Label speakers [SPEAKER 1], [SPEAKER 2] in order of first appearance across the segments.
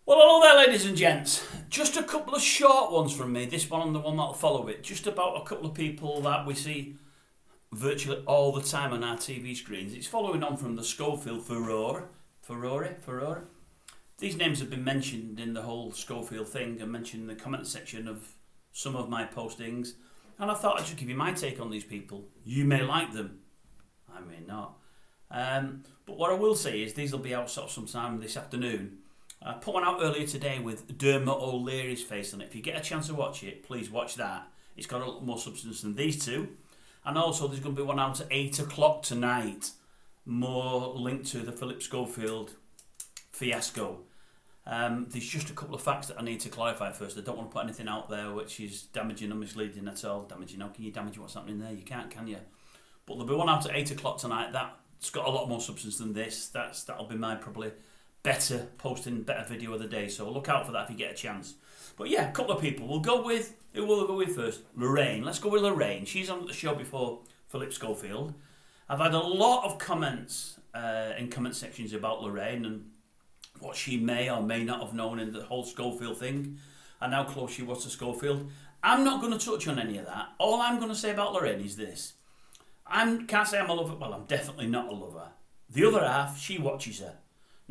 [SPEAKER 1] Well, hello there, ladies and gents. Just a couple of short ones from me. This one and the one that'll follow it. Just about a couple of people that we see virtually all the time on our TV screens. It's following on from the Schofield furore. These names have been mentioned in the whole Schofield thing and mentioned in the comment section of some of my postings. And I thought I'd just give you my take on these people. You may like them. I may not. But what I will say is these will be out sort of sometime this afternoon. I put one out earlier today with Dermot O'Leary's face on it. If you get a chance to watch it, please watch that. It's got a lot more substance than these two. And also there's going to be one out at 8 o'clock tonight. More linked to the Philip Schofield fiasco. There's just a couple of facts that I need to clarify first. I don't want to put anything out there which is damaging or misleading at all. Damaging, how can you damage what's happening there? You can't, can you? But there'll be one out at 8 o'clock tonight. That's got a lot more substance than this. That'll be my probably better video of the day. So look out for that if you get a chance. But yeah, a couple of people. Who will go with first? Lorraine. Let's go with Lorraine. She's on the show before Philip Schofield. I've had a lot of comments in comment sections about Lorraine and what she may or may not have known in the whole Schofield thing and how close she was to Schofield. I'm not going to touch on any of that. All I'm going to say about Lorraine is this. I can't say I'm a lover. Well, I'm definitely not a lover. The other half, she watches her.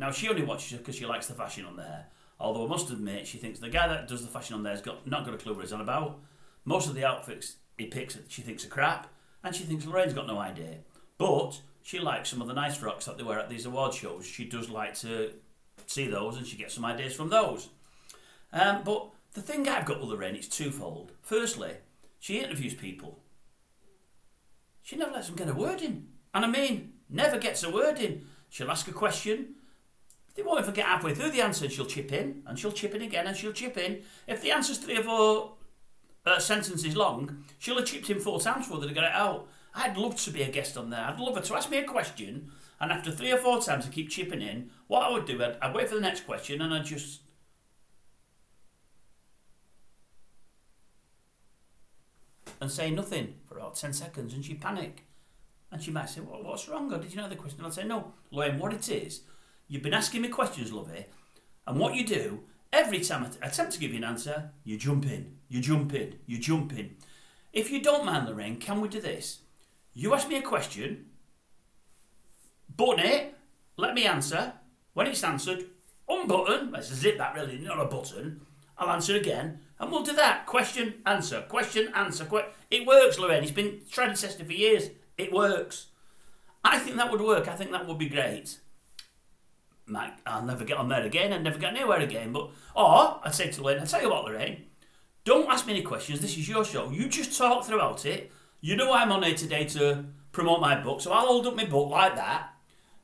[SPEAKER 1] Now, she only watches her because she likes the fashion on there. Although I must admit, she thinks the guy that does the fashion on there has not got a clue what he's on about. Most of the outfits he picks, she thinks are crap. And she thinks Lorraine's got no idea. But she likes some of the nice frocks that they wear at these award shows. She does like to see those and she gets some ideas from those. But the thing I've got with Lorraine is twofold. Firstly, she interviews people. She never lets them get a word in. And I mean, never gets a word in. She'll ask a question. They won't even get halfway through the answer and she'll chip in. And she'll chip in again and she'll chip in. If the answer's 3 or 4 sentences long, she'll have chipped in 4 times before they get it out. I'd love to be a guest on there. I'd love her to ask me a question. And after 3 or 4 times I keep chipping in, what I would do, I'd wait for the next question and I'd just... and say nothing for about 10 seconds and she'd panic. And she might say, well, what's wrong? Or did you know the question? And I'd say, no, Lorraine, what it is, you've been asking me questions, lovey, and what you do, every time I attempt to give you an answer, you jump in. If you don't mind, Lorraine, can we do this? You ask me a question, button it, let me answer. When it's answered, unbutton, that's a zip that really, not a button, I'll answer again, and we'll do that. Question, answer. It works, Lorraine. It's been tried and tested for years. It works. I think that would work. I think that would be great. I'll never get on there again. I'd never get anywhere again. Or I'd say to Lorraine, I'll tell you what, Lorraine, don't ask me any questions. This is your show. You just talk throughout it. You know I'm on here today to promote my book, so I'll hold up my book like that.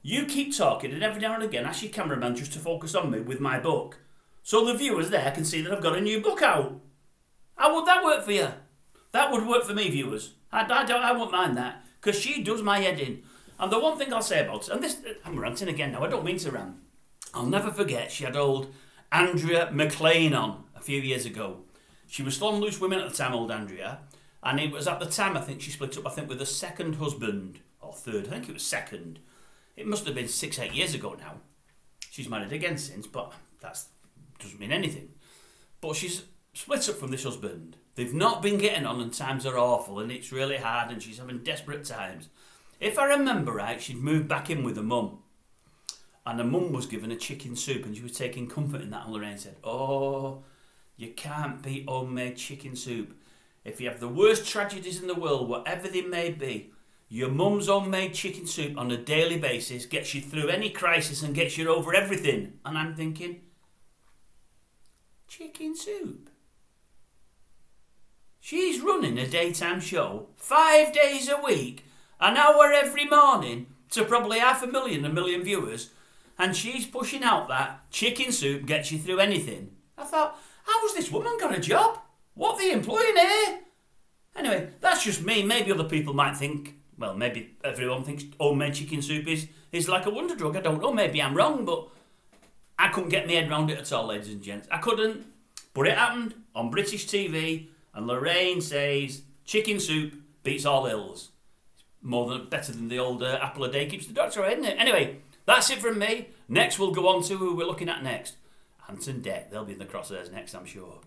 [SPEAKER 1] You keep talking, and every now and again ask your cameraman just to focus on me with my book. So the viewers there can see that I've got a new book out. How would that work for you? That would work for me, viewers. I won't mind that, because she does my head in. And the one thing I'll say about it, and this, I'm ranting again now, I don't mean to rant. I'll never forget, she had old Andrea McLean on a few years ago. She was still on Loose Women at the time, old Andrea, and it was at the time, I think, she split up, with a second husband, or third, I think it was second. It must have been 6-8 years ago now. She's married again since, but that doesn't mean anything. But she's split up from this husband. They've not been getting on and times are awful and it's really hard and she's having desperate times. If I remember right, she'd moved back in with her mum. And her mum was given a chicken soup and she was taking comfort in that. And Lorraine said, oh, you can't beat homemade chicken soup. If you have the worst tragedies in the world, whatever they may be, your mum's homemade chicken soup on a daily basis gets you through any crisis and gets you over everything. And I'm thinking, chicken soup? She's running a daytime show 5 days a week, an hour every morning to probably 500,000, 1 million viewers, and she's pushing out that chicken soup gets you through anything. I thought, how's this woman got a job? What are they employing here? Anyway, that's just me. Maybe other people might think, well, maybe everyone thinks homemade chicken soup is like a wonder drug. I don't know. Maybe I'm wrong, but I couldn't get my head around it at all, ladies and gents. I couldn't. But it happened on British TV, and Lorraine says chicken soup beats all ills. Better than the old apple a day keeps the doctor away, isn't it? Anyway, that's it from me. Next we'll go on to who we're looking at next. Hanson Deck, they'll be in the crosshairs next, I'm sure.